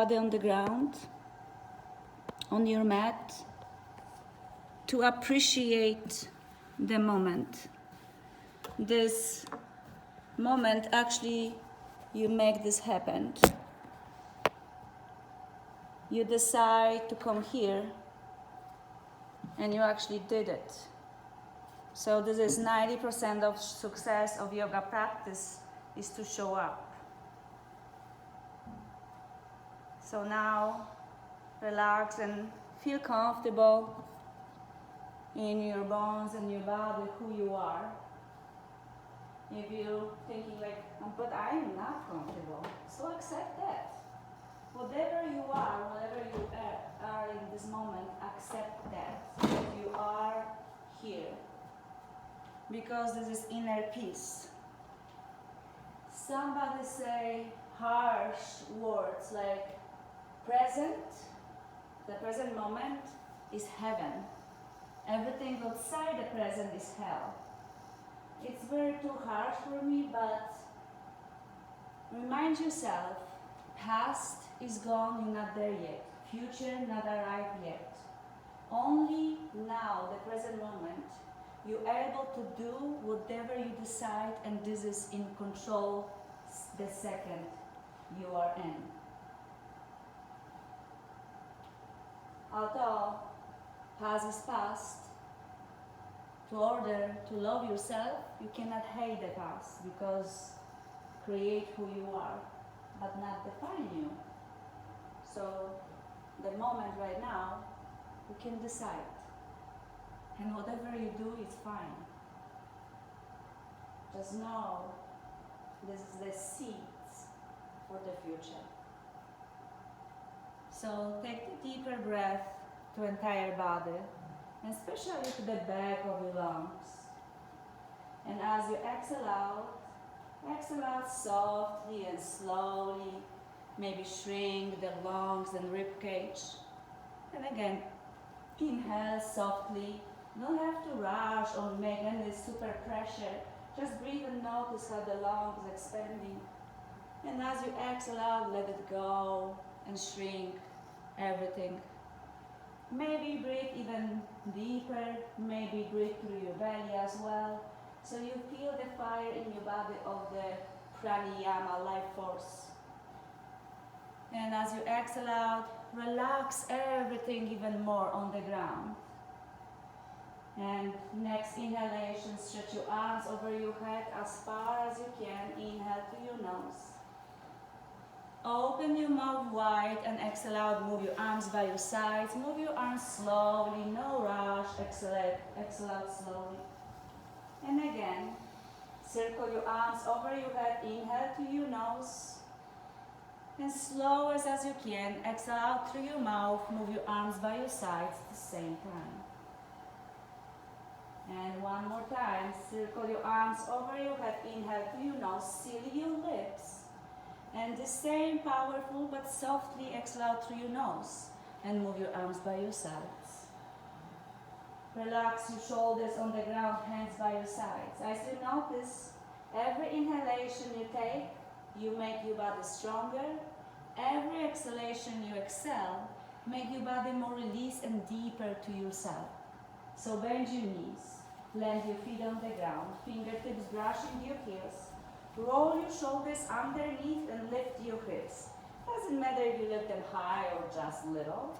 body on the ground, on your mat, to appreciate the moment. This moment, actually, you make this happen. You decide to come here, and you actually did it. So this is 90% of success of yoga practice, is to show up. So now, relax and feel comfortable in your bones and your body, who you are. If you're thinking like, but I am not comfortable, so accept that. Whatever you are, whatever you are in this moment, accept that you are here. Because this is inner peace. Somebody say harsh words like present, the present moment is heaven. Everything outside the present is hell. It's very too harsh for me, but remind yourself, past is gone, you're not there yet. Future not arrived yet. Only now, the present moment, you're able to do whatever you decide, and this is in control the second you are in. Although past is past, to order to love yourself, you cannot hate the past, because create who you are, but not define you. So the moment right now, you can decide. And whatever you do is fine. Just know this is the seeds for the future. So take the deeper breath to entire body, and especially to the back of your lungs. And as you exhale out softly and slowly, maybe shrink the lungs and rib cage. And again, inhale softly. Don't have to rush or make any super pressure. Just breathe and notice how the lungs are expanding. And as you exhale out, let it go and shrink everything. Maybe breathe even deeper. Maybe breathe through your belly as well. So you feel the fire in your body of the pranayama, life force. And as you exhale out, relax everything even more on the ground. And next inhalation, stretch your arms over your head as far as you can. Inhale to your nose. Open your mouth wide and exhale out. Move your arms by your sides. Move your arms slowly, no rush. Exhale out slowly. And again, circle your arms over your head. Inhale to your nose. And slow as you can, exhale out through your mouth. Move your arms by your sides at the same time. And one more time, circle your arms over your head, inhale to your nose, seal your lips. And the same powerful but softly exhale out through your nose. And move your arms by your sides. Relax your shoulders on the ground, hands by your sides. As you notice, every inhalation you take, you make your body stronger. Every exhalation you exhale, make your body more released and deeper to yourself. So bend your knees, land your feet on the ground, fingertips brushing your heels, roll your shoulders underneath and lift your hips. Doesn't matter if you lift them high or just little.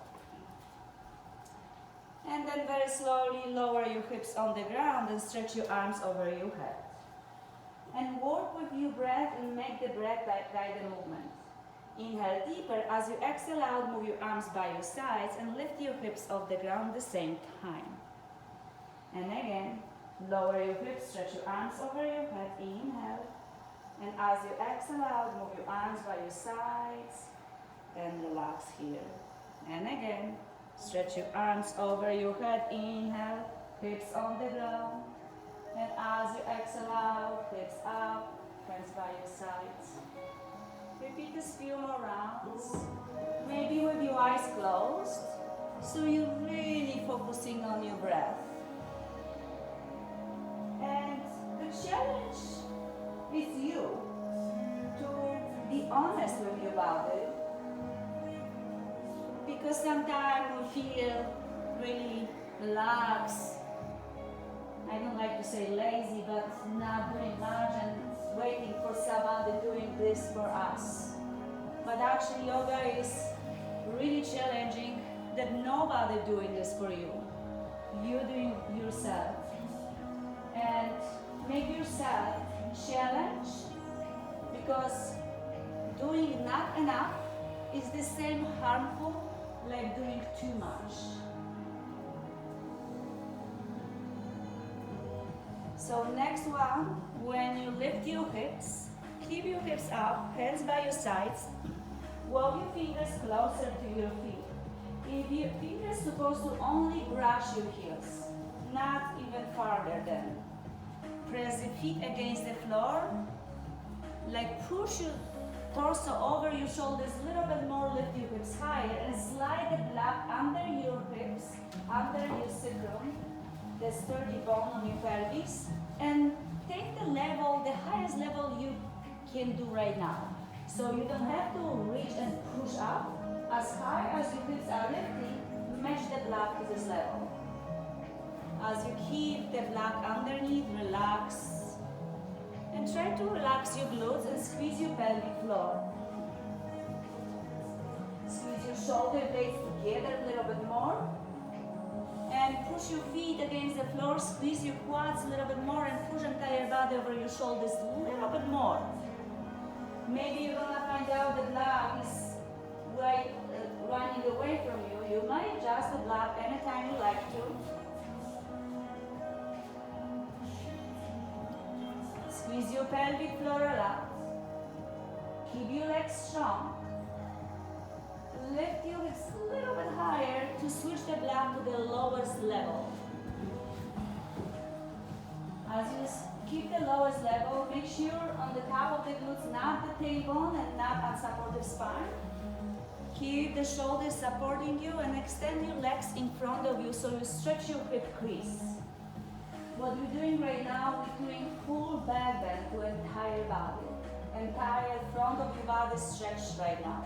And then very slowly lower your hips on the ground and stretch your arms over your head. And work with your breath and make the breath guide the movement. Inhale deeper. As you exhale out, move your arms by your sides and lift your hips off the ground at the same time. And again, lower your hips, stretch your arms over your head. Inhale. And as you exhale out, move your arms by your sides and relax here. And again, stretch your arms over your head. Inhale, hips on the ground. And as you exhale out, hips up, hands by your sides. Repeat this few more rounds, maybe with your eyes closed, so you're really focusing on your breath. And the challenge is you to be honest with your body Because sometimes we feel really relaxed. I don't like to say lazy, but not doing much and waiting for somebody doing this for us. But actually yoga is really challenging that nobody doing this for you. You doing yourself. And make yourself challenge, because doing not enough is the same harmful like doing too much. So next one, when you lift your hips, keep your hips up, hands by your sides, walk your fingers closer to your feet. If your fingers supposed to only brush your heels, not even farther than. Press the feet against the floor, like push your torso over your shoulders a little bit more, lift your hips higher, and slide the block under your hips, under your sacrum, the sturdy bone on your pelvis, and take the level, the highest level you can do right now. So you don't have to reach and push up. As high as your hips are lifting, match the block to this level. As you keep the block underneath, relax. And try to relax your glutes and squeeze your pelvic floor. Squeeze your shoulder blades together a little bit more. And push your feet against the floor, squeeze your quads a little bit more, and push entire body over your shoulders a little bit more. Maybe you're gonna find out the block is running away from you. You might adjust the block anytime you like to. Squeeze your pelvic floor a lot. Keep your legs strong. Lift your hips a little bit higher to switch the block to the lowest level. As you keep the lowest level, make sure on the top of the glutes, not the tailbone and not unsupported spine. Keep the shoulders supporting you and extend your legs in front of you so you stretch your hip crease. What we're doing right now, we're doing full back bend to entire body. Entire front of your body stretched right now.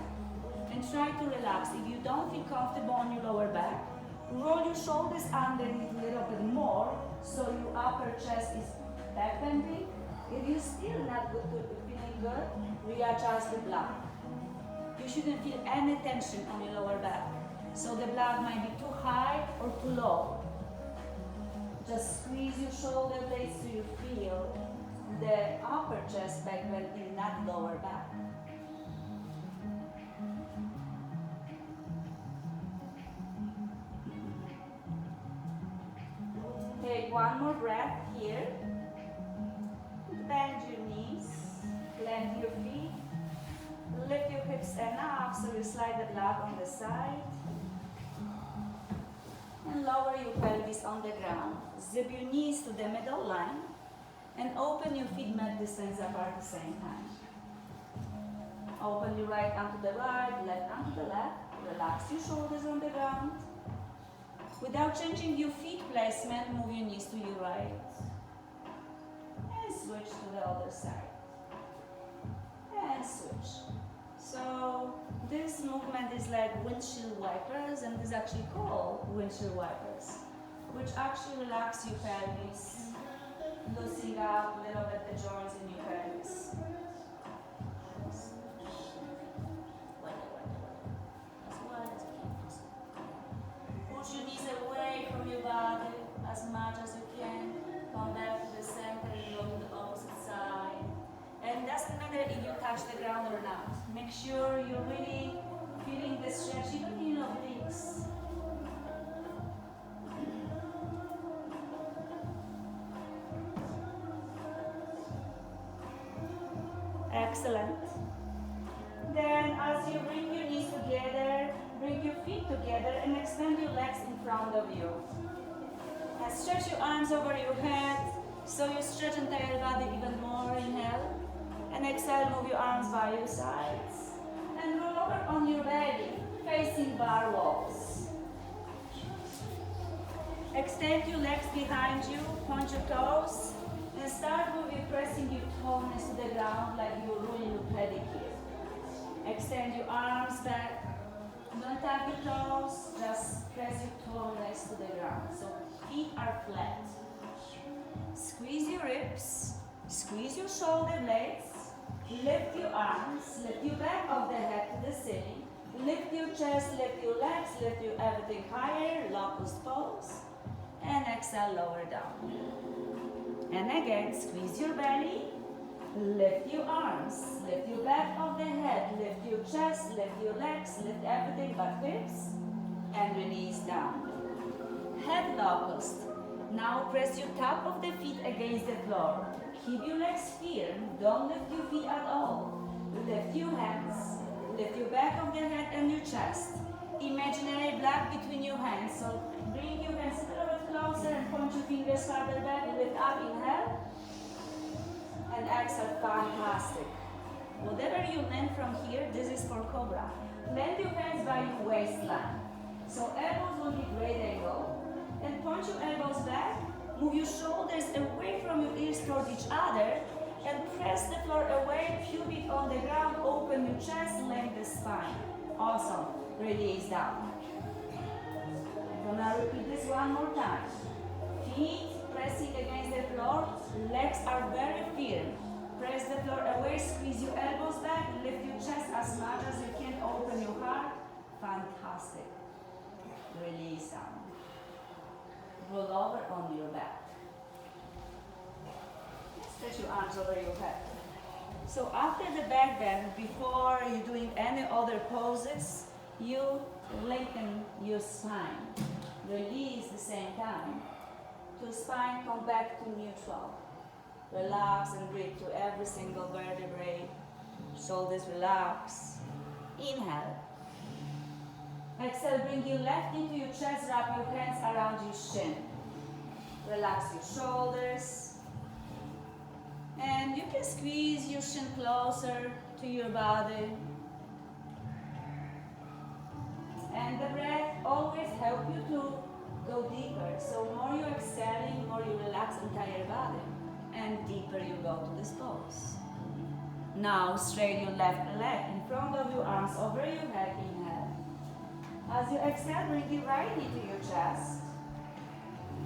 And try to relax. If you don't feel comfortable on your lower back, roll your shoulders underneath a little bit more so your upper chest is back bending. If you're still not feeling good, readjust the block. You shouldn't feel any tension on your lower back. So the block might be too high or too low. Just squeeze your shoulder blades so you feel the upper chest back bending, not lower back. Take one more breath here. Bend your knees, plant your feet, lift your hips enough so you slide the block on the side. And lower your pelvis on the ground. Zip your knees to the middle line and open your feet mat distance apart at the same time. Open your right arm to the right, left arm to the left. Relax your shoulders on the ground. Without changing your feet placement, move your knees to your right. And switch to the other side. And switch. So this movement is like windshield wipers, and this is actually called windshield wipers, which actually relax your pelvis, loosening up a little bit the joints in your pelvis. Push your knees away from your body as much as you can. Come back to the center and go to the opposite side. And doesn't matter if you touch the ground or not. Make sure you're really feeling the stretch, even in your obliques. Excellent. Then as you bring your knees together, bring your feet together and extend your legs in front of you. And stretch your arms over your head so you stretch entire body even more. Inhale. And exhale, move your arms by your sides. And roll over on your belly, facing bar walls. Extend your legs behind you, point your toes, and start with pressing your toes to the ground like you're rolling a pedicure. Extend your arms back. Don't Don't tap your toes, just press your toe next to the ground. So feet are flat. Squeeze your ribs, squeeze your shoulder blades, lift your arms, lift your back of the head to the ceiling, lift your chest, lift your legs, lift your everything higher, locust pose, and exhale, lower down. And again, squeeze your belly, lift your arms, lift your back of the head, lift your chest, lift your legs, lift everything but hips, and release down. Head locust. Now press your top of the feet against the floor. Keep your legs firm, don't lift your feet at all. Lift your hands, lift your back of the head and your chest. Imaginary block between your hands, so bring your hands a little bit closer and point your fingers farther back. Lift up, inhale, and exhale, fantastic. Whatever you land from here, this is for Cobra. Land your hands by your waistline. So elbows will be great angle. And point your elbows back, move your shoulders away from your ears toward each other, and press the floor away, pubic on the ground, open your chest, lengthen the spine. Awesome. Release down. I'm gonna repeat this one more time. Feet pressing against the floor, legs are very firm. Press the floor away, squeeze your elbows back, lift your chest as much as you can, open your heart. Fantastic. Release down. Roll over on your back. Stretch your arms over your head. So after the back bend, before you're doing any other poses, you lengthen your spine. Release the same time. To spine, come back to neutral. Relax and breathe to every single vertebrae. Shoulders relax. Inhale. Exhale, bring your left into your chest, wrap your hands around your shin. Relax your shoulders. And you can squeeze your shin closer to your body. And the breath always help you to go deeper. So more you're exhaling, more you relax entire body. And deeper you go to this pose. Now straighten your left leg in front of your arms over your head. Inhale. As you exhale, bring your right knee to your chest.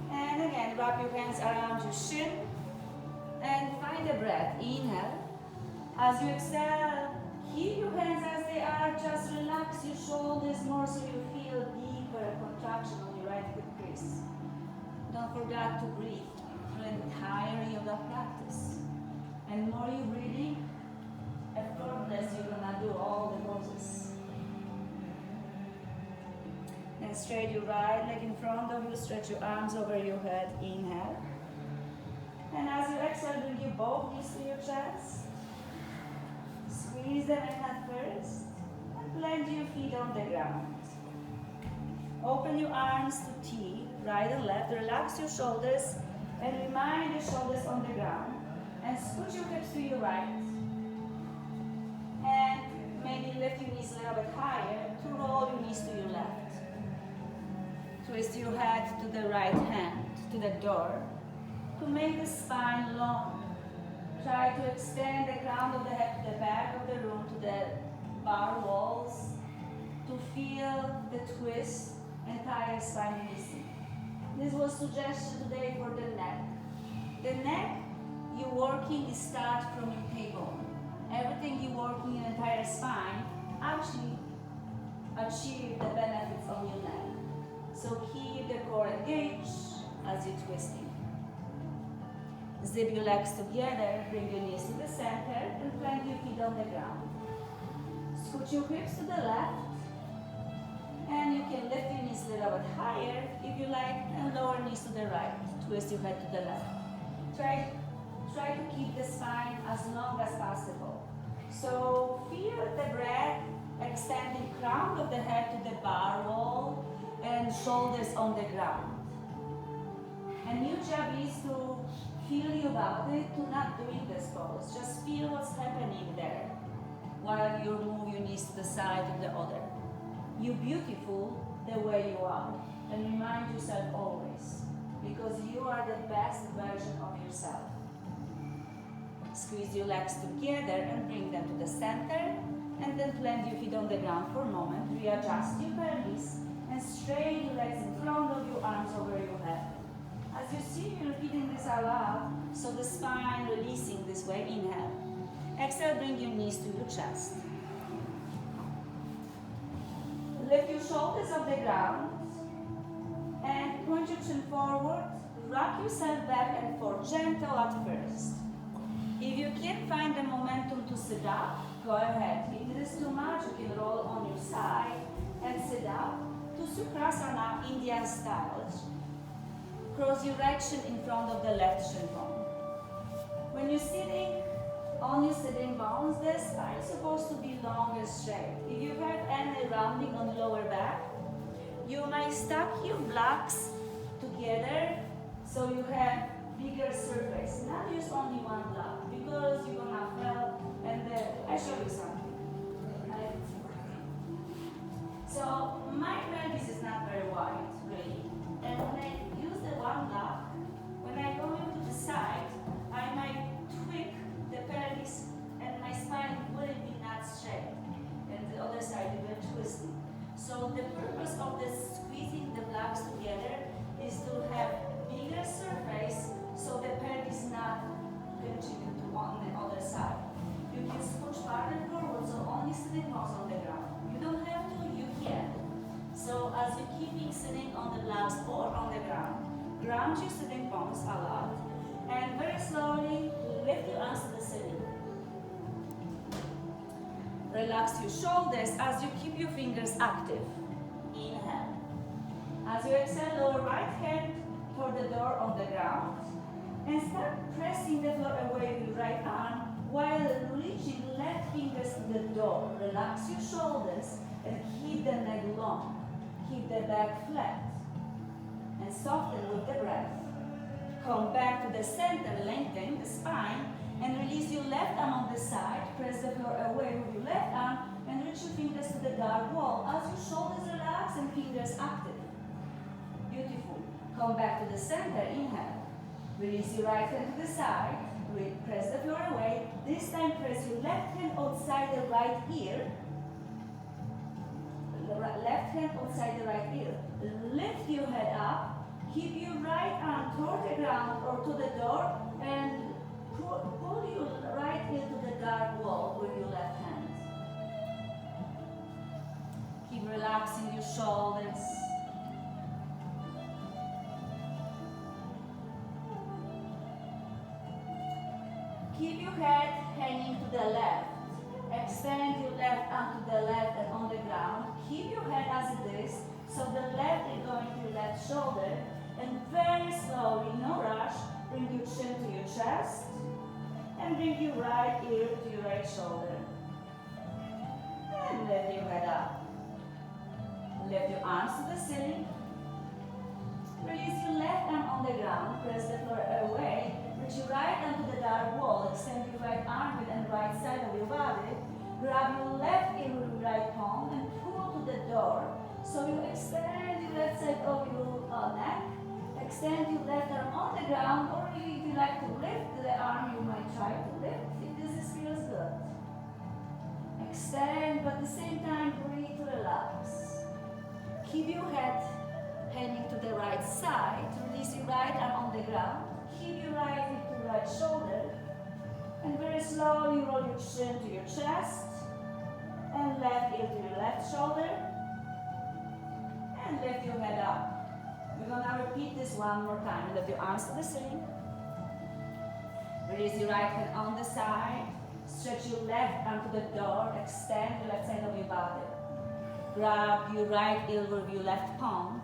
And again, wrap your hands around your shin. And find a breath. Inhale. As you exhale, keep your hands as they are. Just relax your shoulders more so you feel deeper contraction on your right hip crease. Don't forget to breathe through the entire yoga practice. And more you breathing, effortless you're gonna do all the poses. And straight your right leg in front of you, stretch your arms over your head, inhale. And as you exhale, bring your both knees to your chest. Squeeze them in at first, and plant your feet on the ground. Open your arms to T, right and left, relax your shoulders, and remind your shoulders on the ground. And scoot your hips to your right. And maybe lift your knees a little bit higher to roll your knees to your left. Twist your head to the right hand, to the door, to make the spine long. Try to extend the crown of the head to the back of the room, to the bar walls, to feel the twist, entire spine releasing. This was suggestion today for the neck. The neck, you're working, you start from your tailbone. Everything you're working in entire spine actually achieve the benefits on your neck. So keep the core engaged as you're twisting. Zip your legs together, bring your knees to the center, and plant your feet on the ground. Scoot your hips to the left, and you can lift your knees a little bit higher if you like, and lower knees to the right. Twist your head to the left. Try to keep the spine as long as possible. So feel the breath extending crown of the head to the bar wall and shoulders on the ground. And your job is to feel your body, to not doing this pose. Just feel what's happening there while you move your knees to the side of the other. You're beautiful the way you are. And remind yourself always, because you are the best version of yourself. Squeeze your legs together and bring them to the center. And then plant your feet on the ground for a moment. Readjust your pelvis and straight your legs in front of you, arms over your head. As you see, you're repeating this out loud, so the spine releasing this way. Inhale. Exhale, bring your knees to your chest. Lift your shoulders off the ground and point your chin forward. Rock yourself back and forth, gentle at first. If you can't find the momentum to sit up, go ahead. If it is too much, you can roll on your side and sit up to Sukrasana, Indian style. Cross your right shin in front of the left shin bone. When you're sitting on your sitting bones, the spine is supposed to be long and straight. If you have any rounding on the lower back, you might stack your blocks together so you have bigger surface. Not use only one block because you're gonna fail. And I show you something. Right? So my pelvis is not very wide, really. And when I use the one block, when I go into the side, I might tweak the pelvis and my spine wouldn't be not straight. And the other side will twist. So the purpose of this squeezing the blocks together is to have bigger surface so the pelvis not continue to on the other side. You can push farther forward, so only sitting bones on the ground. You don't have to, you can. So as you keeping sitting on the blocks or on the ground, ground your sitting bones a lot, and very slowly lift your arms to the ceiling. Relax your shoulders as you keep your fingers active. Inhale. As you exhale, lower right hand toward the door on the ground, and start pressing the floor away with your right arm while reaching left fingers to the door. Relax your shoulders and keep the neck long. Keep the back flat and soften with the breath. Come back to the center, lengthen the spine, and release your left arm on the side. Press the floor away with your left arm and reach your fingers to the dark wall as your shoulders relax and fingers active. Beautiful. Come back to the center, inhale. Release your right hand to the side. Press the floor away. This time press your left hand outside the right ear. Left hand outside the right ear. Lift your head up. Keep your right arm toward the ground or to the door and pull your right ear to the dark wall with your left hand. Keep relaxing your shoulders. Keep your head hanging to the left. Extend your left arm to the left and on the ground. Keep your head as it is, so the left is going to your left shoulder. And very slowly, no rush, bring your chin to your chest. And bring your right ear to your right shoulder. And lift your head up. Lift your arms to the ceiling. Release your left arm on the ground. Press the floor away. Reach your right arm to the dark wall. Extend your right armpit and right side of your body. Grab your left ear with your right palm and pull to the door. So you extend your left side of your neck. Extend your left arm on the ground, or if you like to lift the arm, you might try to lift if this feels good. Extend, but at the same time, breathe to relax. Keep your head hanging to the right side. Release your right arm on the ground. Keep your right hip to right shoulder. And very slowly roll your chin to your chest. And left ear to your left shoulder. And lift your head up. We're going to repeat this one more time. Lift your arms to the ceiling. Release your right hand on the side. Stretch your left arm to the door. Extend the left side of your body. Grab your right elbow with your left palm.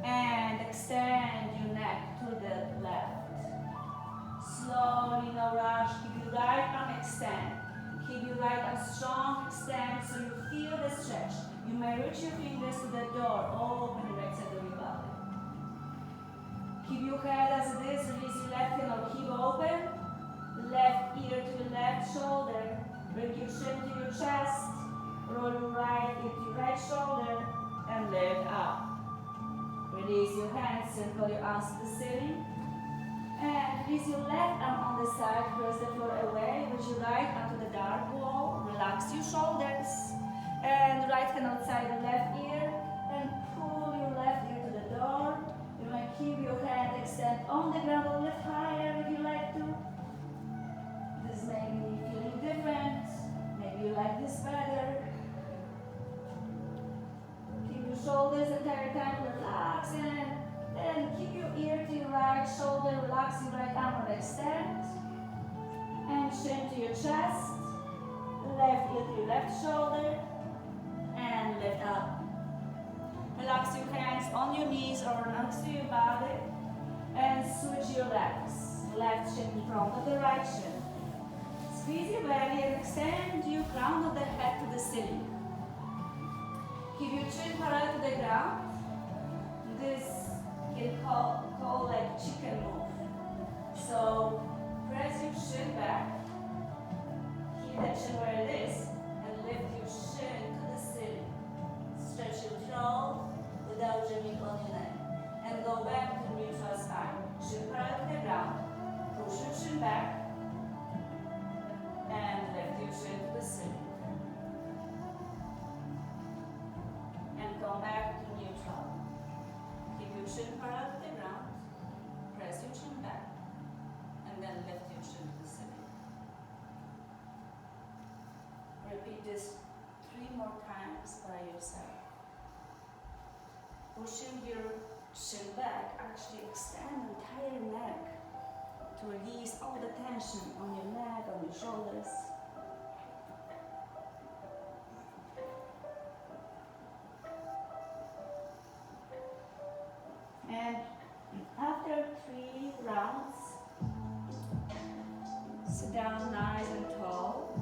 And extend your neck to the left. Slowly, no rush. Keep your right arm extend. Keep your right arm strong, extend so you feel the stretch. You may reach your fingers to the door. Open the right side of your body. Keep your head as it is. Release your left hand or keep open. Left ear to your left shoulder. Bring your chin to your chest. Roll your right ear to your right shoulder. And lift up. Release your hands, circle your arms to the ceiling. And release your left arm on the side, press the floor away, reach your right arm to the dark wall, relax your shoulders. And right hand outside the left ear. And pull your left ear to the door. You might keep your hand extend on the ground or lift higher if you like to. This may be feeling different. Maybe you like this better. Keep your shoulders the entire time relaxed, and then keep your ear to your right shoulder, relax your right arm and extend. And chin to your chest, left ear to your left shoulder, and lift up. Relax your hands on your knees or next to your body, and switch your legs. Left shin in front of the right shin. Squeeze your belly and extend your crown of the head to the ceiling. Keep your chin parallel to the ground. This you can call like chicken move. So press your shin back. Keep that shin where it is, and lift your shin to the ceiling. Stretch your throat without jamming on your neck. And go back to neutral spine. Shin parallel to the ground. Push your shin back. And lift your chin to the ceiling. And come back to neutral. Keep your chin parallel to the ground. Press your chin back. And then lift your chin to the ceiling. Repeat this 3 more times by yourself. Pushing your chin back, actually extend the entire neck to release all the tension on your neck, on your shoulders. And after 3 rounds, sit down nice and tall.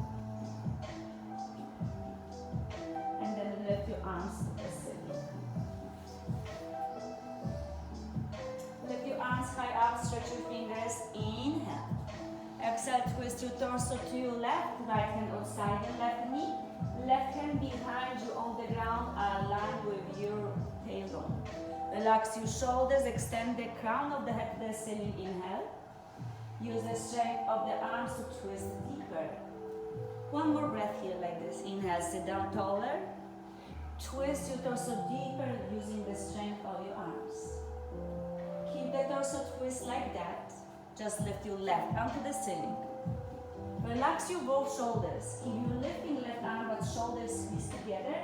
And then lift your arms to the ceiling. Lift your arms high up, stretch your fingers, inhale. Exhale, twist your torso to your left, right hand outside the left knee. Left hand behind you on the ground, aligned with your tailbone. Relax your shoulders, extend the crown of the head to the ceiling, inhale. Use the strength of the arms to twist deeper. One more breath here like this. Inhale, sit down taller. Twist your torso deeper using the strength of your arms. Keep the torso twist like that. Just lift your left arm to the ceiling. Relax your both shoulders. Keep you lifting left arm but shoulders squeeze together.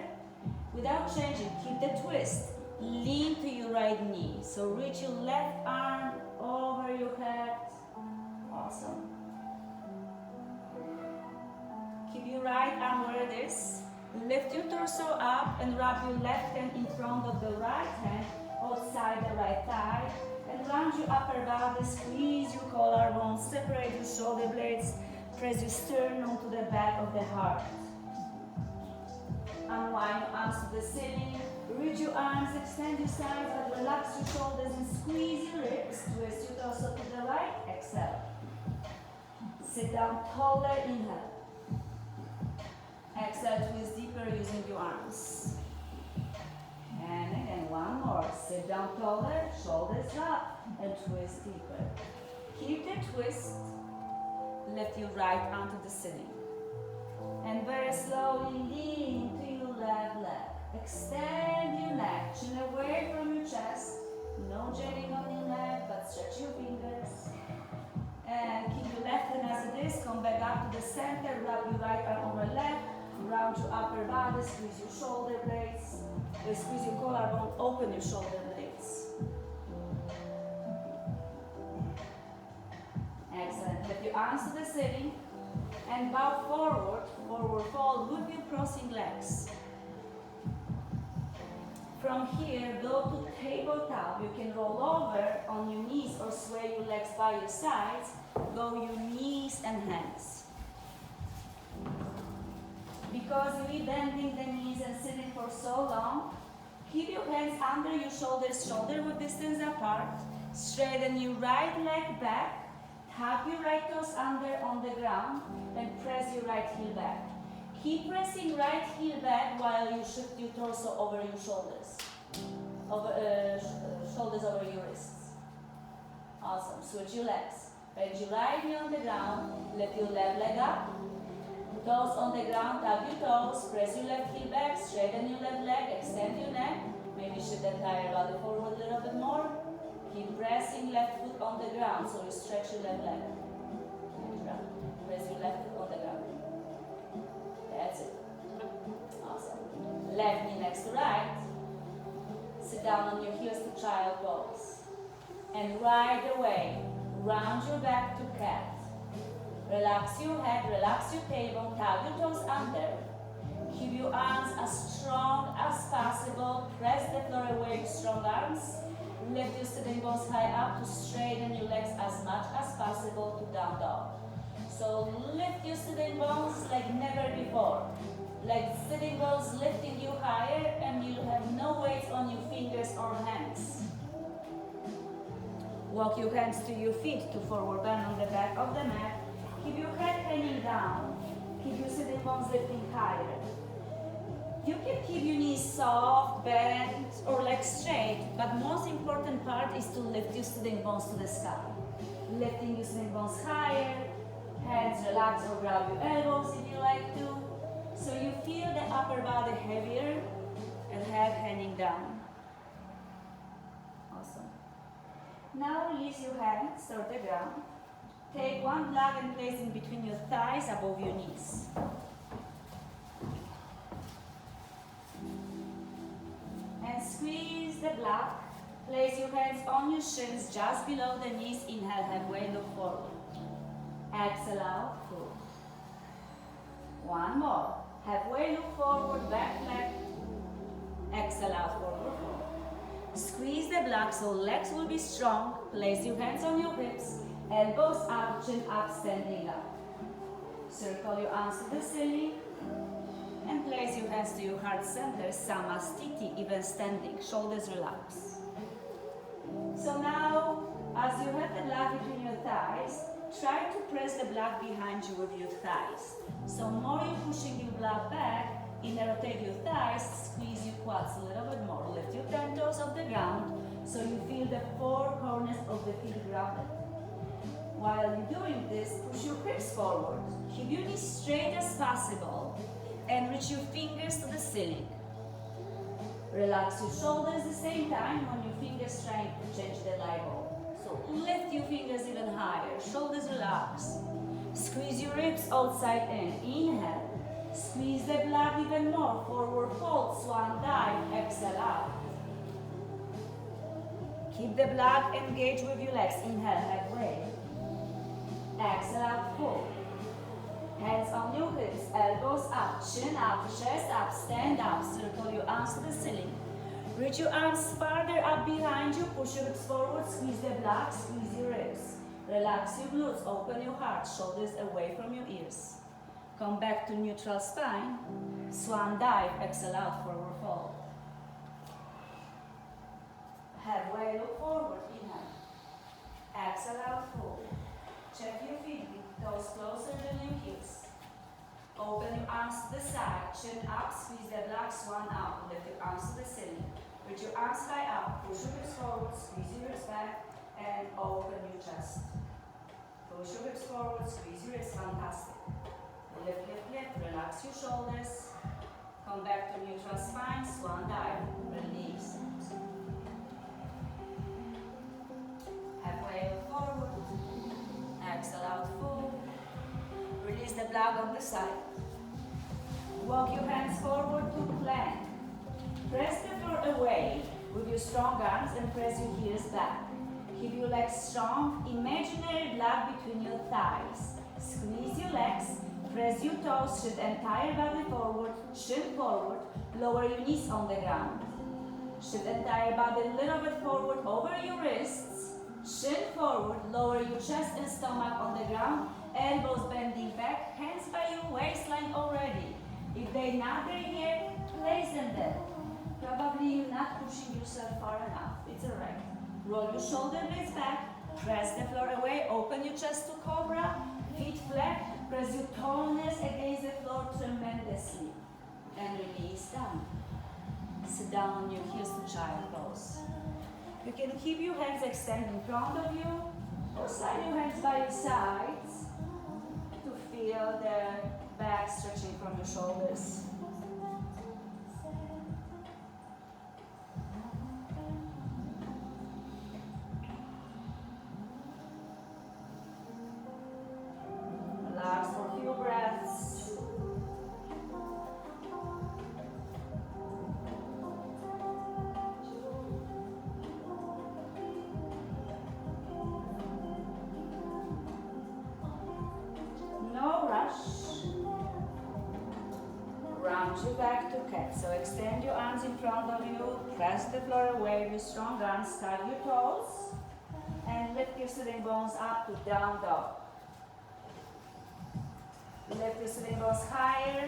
Without changing, keep the twist. Lean to your right knee. So reach your left arm over your head. Awesome. Keep your right arm where it is. Lift your torso up and wrap your left hand in front of the right hand outside the right thigh. And round your upper body, squeeze your collarbones, separate your shoulder blades, press your sternum to the back of the heart. Unwind your arms to the ceiling, reach your arms, extend your sides, but relax your shoulders and squeeze your ribs. Twist your torso to the right, exhale. Sit down taller, inhale. Exhale, twist deeper using your arms. And again, one more. Sit down taller, shoulders up, and twist deeper. Keep the twist. Lift your right arm to the ceiling. And very slowly lean to your left leg. Extend your neck, chin away from your chest. No jamming on your neck, but stretch your fingers. And keep your left hand as it is. Come back up to the center. Wrap your right arm over left. Round your upper body. Squeeze your shoulder blades. Squeeze your collarbone. Open your shoulder blades. Excellent. Lift your arms to the ceiling. And bow forward. Forward fold with your crossing legs. From here, go to tabletop. You can roll over on your knees or sway your legs by your sides. Go your knees and hands. Because you'll be bending the knees and sitting for so long, keep your hands under your shoulders, shoulder width distance apart. Straighten your right leg back. Tap your right toes under on the ground and press your right heel back. Keep pressing right heel back while you shift your torso over your shoulders. Shoulders over your wrists. Awesome. Switch your legs. Bend your right knee on the ground. Lift your left leg up. Toes on the ground, tap your toes, press your left heel back, straighten your left leg, extend your neck. Maybe shift the entire body forward a little bit more. Keep pressing left foot on the ground, so you stretch your left leg. Press your left foot on the ground. That's it. Awesome. Left knee next to right. Sit down on your heels to child pose. And right away, round your back to cat. Relax your head, relax your tailbone, tap your toes under. Keep your arms as strong as possible. Press the floor away with strong arms. Lift your sitting bones high up to straighten your legs as much as possible to down dog. So lift your sitting bones like never before. Like sitting bones lifting you higher and you have no weight on your fingers or hands. Walk your hands to your feet to forward bend on the back of the mat. Keep your head hanging down. Keep your sitting bones lifting higher. You can keep your knees soft, bent, or legs straight, but most important part is to lift your sitting bones to the sky. Lifting your sitting bones higher, hands relax or grab your elbows if you like to, so you feel the upper body heavier and head hanging down. Awesome. Now release your hands toward the ground. Take one block and place in between your thighs above your knees. And squeeze the block. Place your hands on your shins just below the knees. Inhale, halfway, look forward. Exhale out, full. One more. Halfway, look forward, back flat. Exhale out, forward, fold. Squeeze the block so legs will be strong. Place your hands on your hips. Elbows up, chin up, standing up. Circle your arms to the ceiling. And place your hands to your heart center, Samastiti, even standing. Shoulders relax. So now, as you have the block between your thighs, try to press the block behind you with your thighs. So more you're pushing your block back, rotate your thighs, squeeze your quads a little bit more. Lift your 10 toes off the ground so you feel the four corners of the feet grounded. While you're doing this, push your hips forward. Keep your knees straight as possible and reach your fingers to the ceiling. Relax your shoulders at the same time when your fingers trying to change the liable. So lift your fingers even higher. Shoulders relax. Squeeze your ribs outside in. Inhale. Squeeze the block even more. Forward fold, swan dive. Exhale out. Keep the block engaged with your legs. Inhale, halfway. Exhale out, full. Hands on your hips, elbows up, chin up, chest up, stand up. Circle your arms to the ceiling. Reach your arms farther up behind you. Push your hips forward. Squeeze the block. Squeeze your ribs. Relax your glutes. Open your heart. Shoulders away from your ears. Come back to neutral spine. Swan dive. Exhale out. Forward fold. Halfway. Look forward. Inhale. Exhale out. Full. Check your feet. Toes closer than your heels. Open your arms to the side. Chin up. Squeeze the block. Swan out. Lift your arms to the ceiling. Reach your arms high up, push your hips forward, squeeze your hips back, and open your chest. Push your hips forward, squeeze your hips, fantastic. Lift, lift, lift, relax your shoulders. Come back to neutral spine, swan dive, release. Halfway forward, exhale out full. Release the block on the side. Walk your hands forward to plank. Press the floor away with your strong arms and press your heels back. Keep your legs strong. Imaginary block between your thighs. Squeeze your legs. Press your toes. Shift entire body forward. Shin forward. Lower your knees on the ground. Shift entire body a little bit forward over your wrists. Shin forward. Lower your chest and stomach on the ground. Elbows bending back. Hands by your waistline already. If they're not there yet, place them there. Probably you're not pushing yourself far enough. It's alright. Roll your shoulder blades back. Press the floor away. Open your chest to cobra. Feet flat. Press your tallness against the floor tremendously. And release down. Sit down on your heels to child pose. You can keep your hands extended in front of you or slide your hands by your sides to feel the back, stretching from your shoulders. Relax for a few breaths. No rush. Round you back to cat. So extend your arms in front of you, press the floor away with strong arms, tug your toes, and lift your sitting bones up to down dog. Lift your sitting bones higher,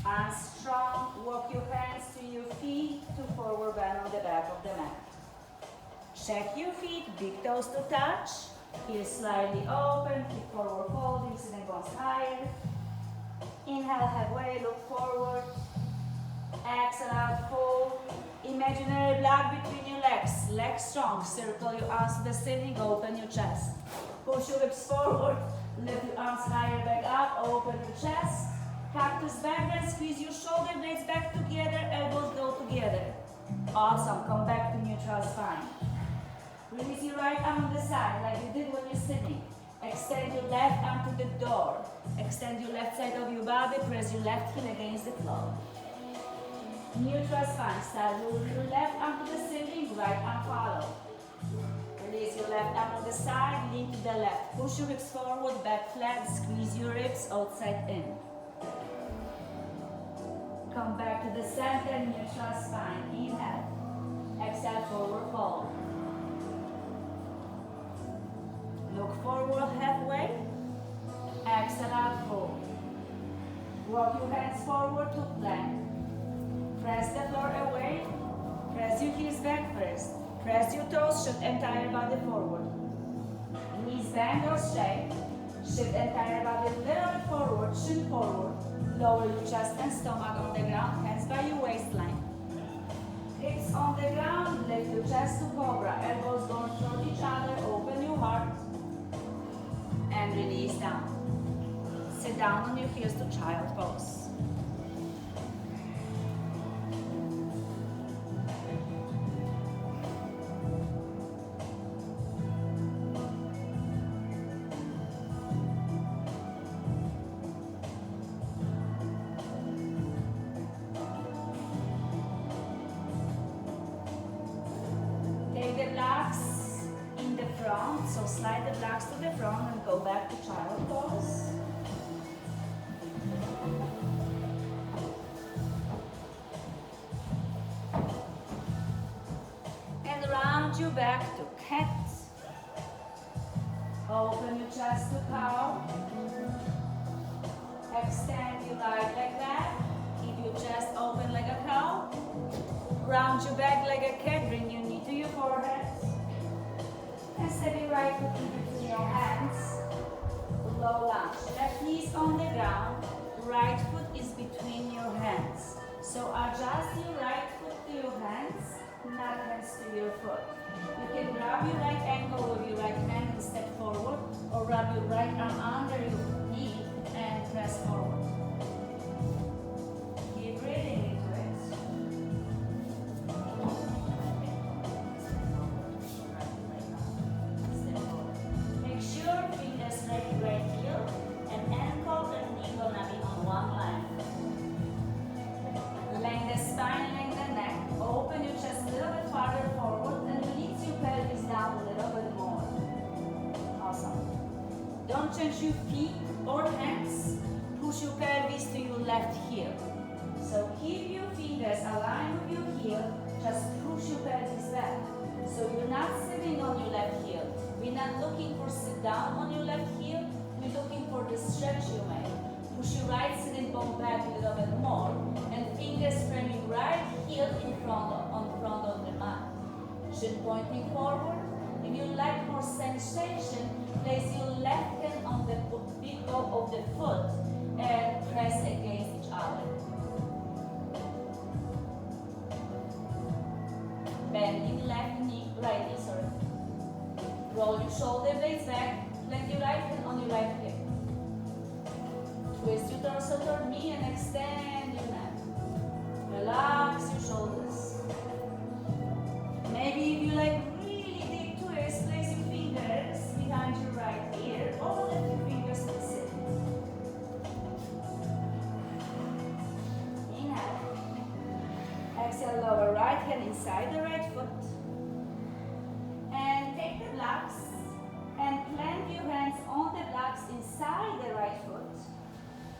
arms strong, walk your hands to your feet to forward bend on the back of the mat. Check your feet, big toes to touch, heels slightly open, feet forward folding, sitting bones higher. Inhale, halfway, look forward. Exhale out, fold. Imaginary block between your legs. Legs strong. Circle your arms to the ceiling. Open your chest. Push your hips forward. Lift your arms higher, back up. Open your chest. Cactus back bend. Squeeze your shoulder blades back together. Elbows go together. Awesome. Come back to neutral spine. Release your right arm on the side like you did when you're sitting. Extend your left arm to the door. Extend your left side of your body. Press your left heel against the floor. Neutral spine style. Roll your left arm to the ceiling. Right arm follow. Release your left arm on the side. Lean to the left. Push your hips forward. Back flat. Squeeze your ribs outside in. Come back to the center. Neutral spine. Inhale. Exhale. Forward fold. Look forward halfway. Exhale out, fold. Walk your hands forward to plank. Press the floor away. Press your heels back first. Press your toes, shift entire body forward. Knees bend or straight. Shift entire body a little bit forward, chin forward. Lower your chest and stomach on the ground, hands by your waistline. Hips on the ground, lift your chest to cobra. Elbows going toward each other, open your heart. And release down. Sit down on your heels to child pose. Take the blocks in the front, so slide the blocks to the front and go back to child pose. And round you back to cat. Open your chest to cow. Extend your leg like that. Keep your chest open like a cow. Round your back like a cat. Bring your knee to your forehead. And step your right foot in between your hands. Low lunge. Left knee is on the ground. Right foot is between your hands. So adjust your right foot to your hands, not hands to your foot. You can grab your right ankle with your right hand and step forward, or rub your right arm under your knee and press forward. Keep breathing into it. Make sure fingers like right heel and ankle and knee gonna be on one line. Lengthen the spine, lengthen the neck. Open your chest a little bit farther forward and release your pelvis down a little bit more. Awesome. Don't change your feet or hands. Push your pelvis to your left heel. So keep your fingers aligned with your heel. Just push your pelvis back. So you're not sitting on your left heel. We're not looking for sit down on your left heel. We're looking for the stretch you make. Push your right sitting bone back a little bit more, and fingers framing right heel in front of the mat. Shin pointing forward. If you like more sensation, place your left hand on the big toe of the foot and press against each other. Bending left knee, right knee, sorry. Roll your shoulder blades back. Plant your right hand on your right hip. Twist your torso toward me and extend your neck. Relax your shoulders. Maybe if you like really deep twist, place your fingers behind your right ear or lift your fingers to the ceiling. Inhale. Exhale, lower right hand inside the right foot. And take the blocks and plant your hands on the blocks inside the right foot.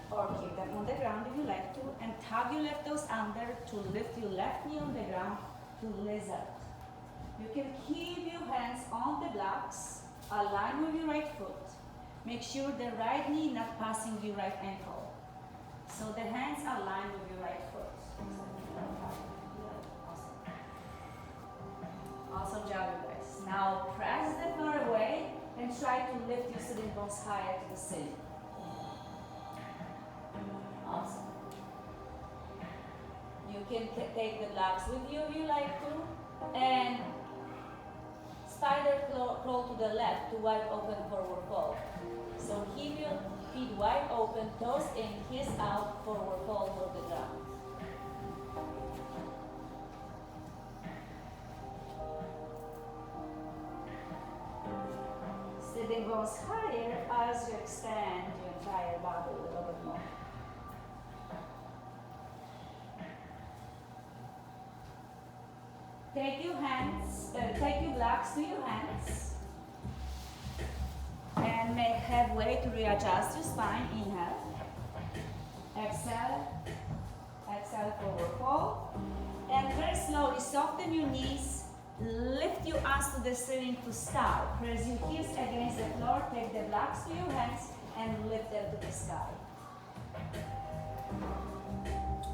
Or keep them on the ground if you like to. And tug your left toes under to lift your left knee on the ground to lizard. You can keep your hands on the blocks, align with your right foot. Make sure the right knee not passing your right ankle. So the hands align with your right foot. Awesome job, you guys. Now press the floor away and try to lift your sitting bones higher to the ceiling. Awesome. You can take the blocks with you if you like to. And spider crawl to the left to wide open forward fold. So keep your feet wide open, toes in, heels out, forward fold toward the ground. Sitting bones higher as you extend your entire body a little bit more. Take your hands, take your blocks to your hands and make headway to readjust your spine. Inhale. Exhale. Exhale, forward fold. And very slowly soften your knees. Lift your arms to the ceiling to start. Press your heels against the floor. Take the blocks to your hands and lift them to the sky.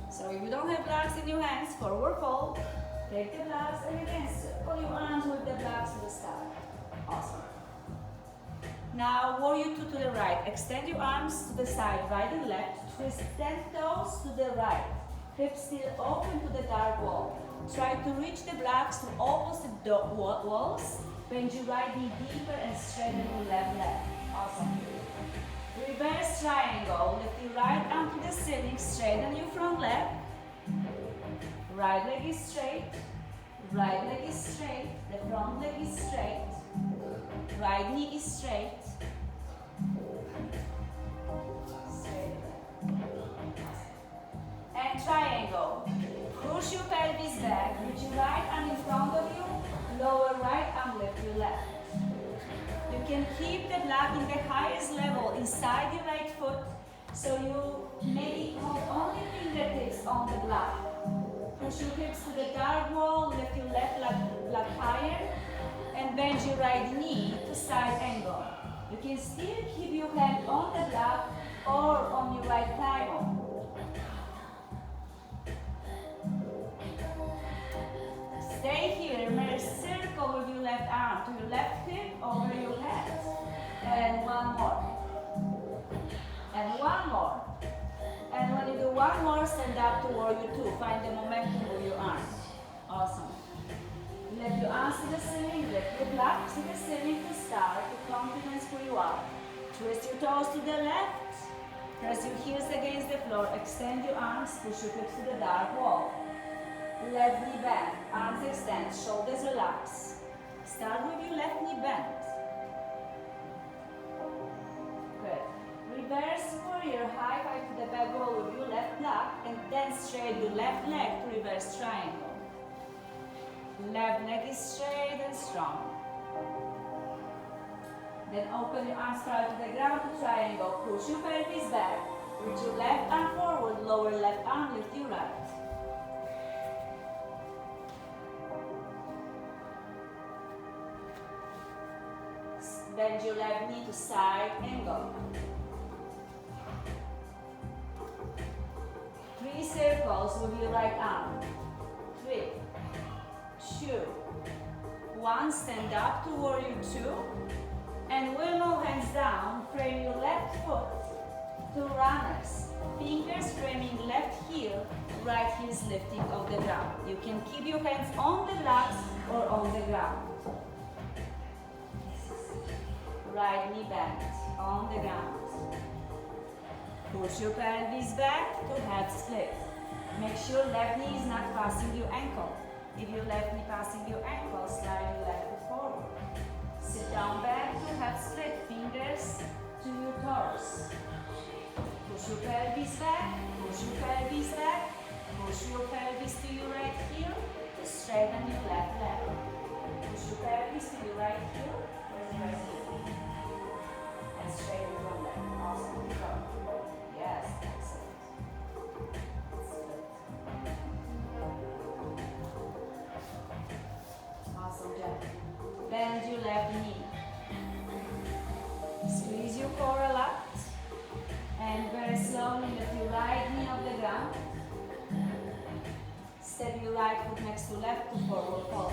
So if you don't have blocks in your hands, forward fold. Take the blocks and again circle your arms with the blocks to the sky. Awesome. Now warrior two to the right. Extend your arms to the side, right and left. Twist 10 toes to the right. Hips still open to the dark wall. Try to reach the blocks to opposite walls. Bend your right knee deeper and straighten your left leg. Awesome. Reverse triangle. Lift your right arm to the ceiling. Straighten your front leg. Right leg is straight. Right leg is straight. The front leg is straight. Right knee is straight. Straight leg. And triangle. Push your pelvis back. Reach your right arm in front of you. Lower right arm, lift your left. You can keep the block in the highest level inside your right foot. So you maybe hold only fingertips on the block. Push your hips to the dark wall, lift your left leg higher, and bend your right knee to side angle. You can still keep your hand on the block or on your right thigh bone. Stay here, remember, circle with your left arm to your left hip over your head. And one more. And one more. And when you do one more, stand up to warrior two. Find the momentum with your arms. Awesome. Lift your arms to the ceiling, lift your blocks to the ceiling to start. With confidence where you are. Twist your toes to the left. Press your heels against the floor. Extend your arms. Push your hips to the dark wall. Left knee bend. Arms extend. Shoulders relax. Start with your left knee bent. Good. Reverse warrior, high five to the back wall with your left block and then straight your left leg to reverse triangle. Left leg is straight and strong. Then open your arms far to the ground to triangle. Push your pelvis back. Reach your left arm forward, lower left arm, lift your right. Bend your left knee to side angle. 3 circles with your right arm. 3, 2, 1. Stand up to warrior 2. And willow hands down. Frame your left foot to runners. Fingers framing left heel. Right heel is lifting off the ground. You can keep your hands on the blocks or on the ground. Right knee bent on the ground. Push your pelvis back to half split. Make sure left knee is not passing your ankle. If your left knee passing your ankle, slide your left foot forward. Sit down back to half split, fingers to your toes. Push your pelvis back, push your pelvis back, push your pelvis to your right heel to straighten your left leg. Push your pelvis to your right heel, where's your right heel? And straighten your leg. Awesome. Go. Yes, excellent. Awesome job. Bend your left knee. Squeeze your core a lot. And very slowly lift your right knee off the ground. Step your right foot next to left to forward fold.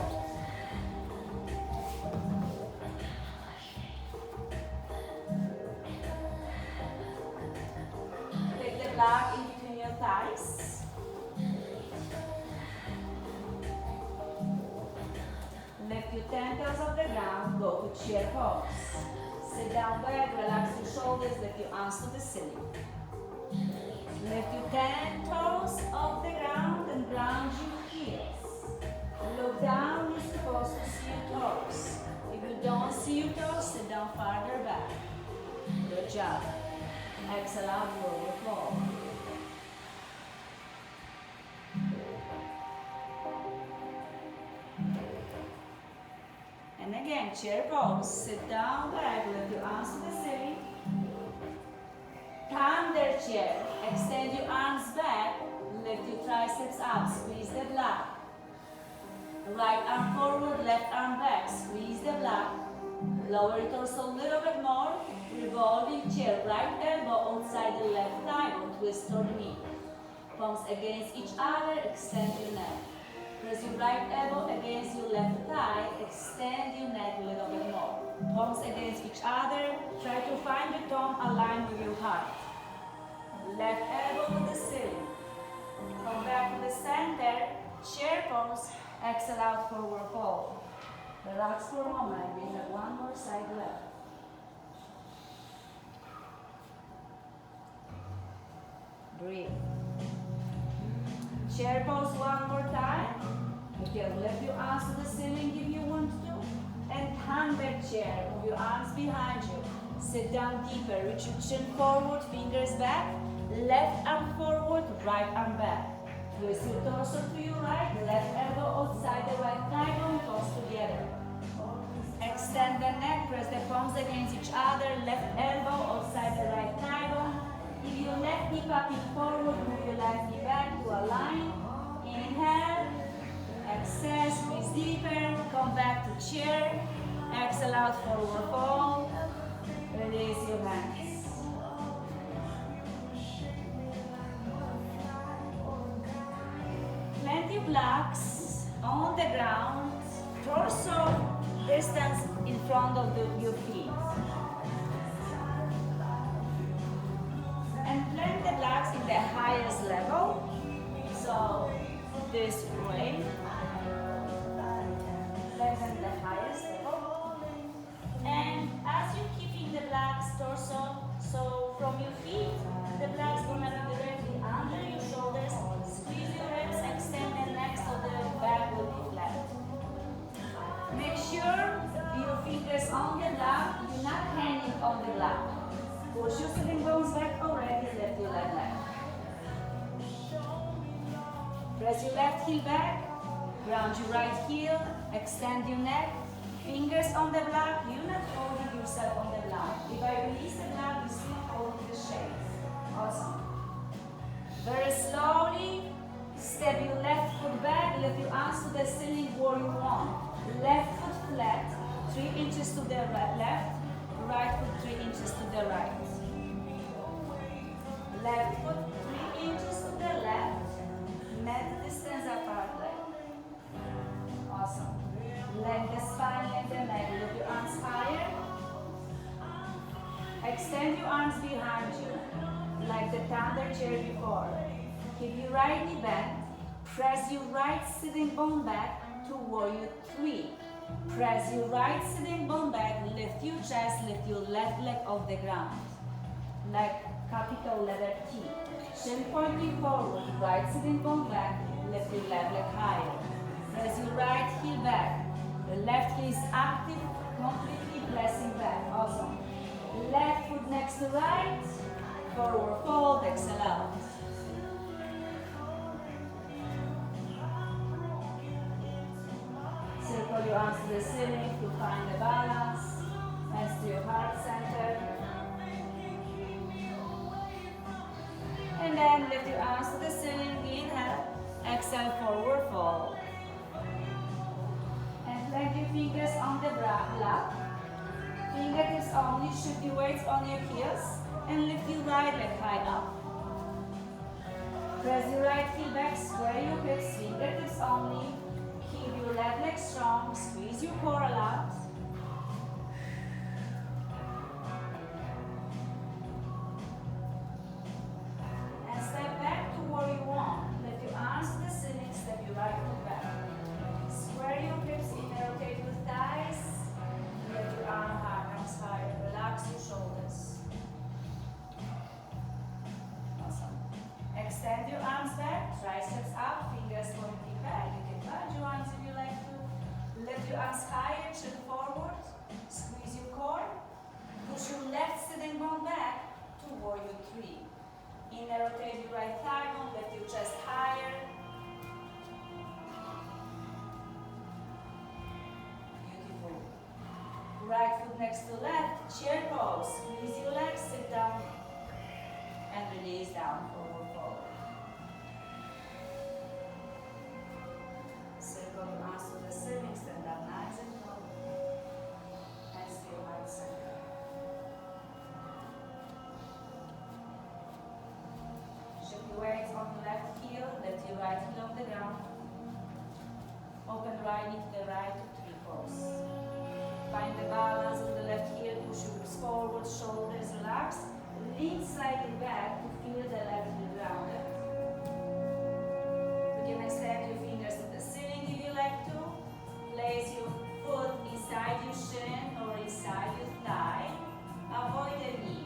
Take the block in between your thighs. Lift your 10 toes off the ground, go to chair pose. Sit down back, relax your shoulders, lift your arms to the ceiling. Lift your 10 toes off the ground and ground your heels. Look down, you're supposed to see your toes. If you don't see your toes, sit down farther back. Good job. Exhale out, forward fold. And again, chair pose. Sit down back, lift your arms to the ceiling. Thunder chair. Extend your arms back, lift your triceps up, squeeze the block. Right arm forward, left arm back, squeeze the block. Lower your torso a little bit more. Revolving chair, right elbow outside the left thigh or twist toward knee. Palms against each other, extend your neck. Press your right elbow against your left thigh, extend your neck a little bit more. Palms against each other, try to find your tongue aligned with your heart. Left elbow to the ceiling. Come back to the center, chair pose, exhale out, forward fold. Relax for a moment, we have one more side left. Breathe. Chair pose one more time. You can lift your arms to the ceiling if you want to. And thunder chair. Move your arms behind you. Sit down deeper. Reach your chin forward, fingers back. Left arm forward, right arm back. Twist your torso to your right. Left elbow outside the right thigh bone. Toes together. Extend the neck. Press the palms against each other. Left elbow outside the right thigh bone. If your left knee popping forward, move your left knee back to align. Inhale, exhale, squeeze deeper, come back to chair. Exhale out, forward fold. Release your hands. Plant your blocks on the ground, torso distance in front of your feet. And plant the blocks in the highest level. So this way. Plant them in the highest level. And as you're keeping the blocks torso, so from your feet, the blocks gonna be directly under your shoulders. Squeeze your hips, extend the neck so the back will be flat. Make sure your fingers on the block, you're not hanging on the block. Push your sitting bones back already, lift your left leg. Press your left heel back, ground your right heel, extend your neck, fingers on the block, you're not holding yourself on the block. If I release the block, you still hold the shape. Awesome. Very slowly, step your left foot back, lift your arms to the ceiling, warrior one. Left foot flat, 3 inches to the left, right foot 3 inches to the right. Left foot 3 inches to the left. Met distance apart leg. Awesome. Let the spine, let the neck. Lift your arms higher. Extend your arms behind you, like the thunder chair before. Keep your right knee bent. Press your right sitting bone back to warrior 3. Press your right sitting bone back, lift your chest, lift your left leg off the ground. Like capital letter T. Shin pointing forward, right sitting bone back, lift your left leg higher. Press your right heel back. The left heel is active, completely pressing back. Awesome. Left foot next to right. Forward fold, exhale out. Circle your arms to the ceiling to find the balance. Hands to your heart center. And then lift your arms to the ceiling, inhale. Exhale, forward fold. And plant your fingers on the lap. Fingertips only, shift your weights on your heels. And lift your right leg high up. Press your right heel back, square your hips, fingertips only. Keep your left leg strong, squeeze your core a lot. And step back to where you want. Lift your arms to the ceiling, step your right foot back. Square your hips, inner rotate your thighs. Lift your arms higher, relax your shoulders. Awesome. Extend your arms back, triceps up, fingers pointing back. You can bend your arms if you like to. Lift your arms higher, chin forward. Squeeze your core. Push your left sitting bone back to warrior three. Inner rotate your right thigh bone, lift your chest higher. Beautiful. Right foot next to left, chair pose. Squeeze your legs, sit down, and release down, forward fold. Circle your arms to the ceiling, stand up nice and tall. Hands to your heart center. Shift your weights on the left heel, lift your right heel off the ground. Open right knee to the right to tree pose. Find the balance with the left heel, push your hips forward, shoulders relax. Lean slightly back to feel the left heel grounded. You can extend your fingers to the ceiling if you like to. Place your foot inside your shin or inside your thigh. Avoid the knee.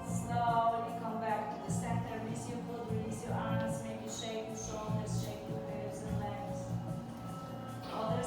Slowly come back to the center, release your foot, release your arms, maybe shake your shoulders, shake your hips and legs. Other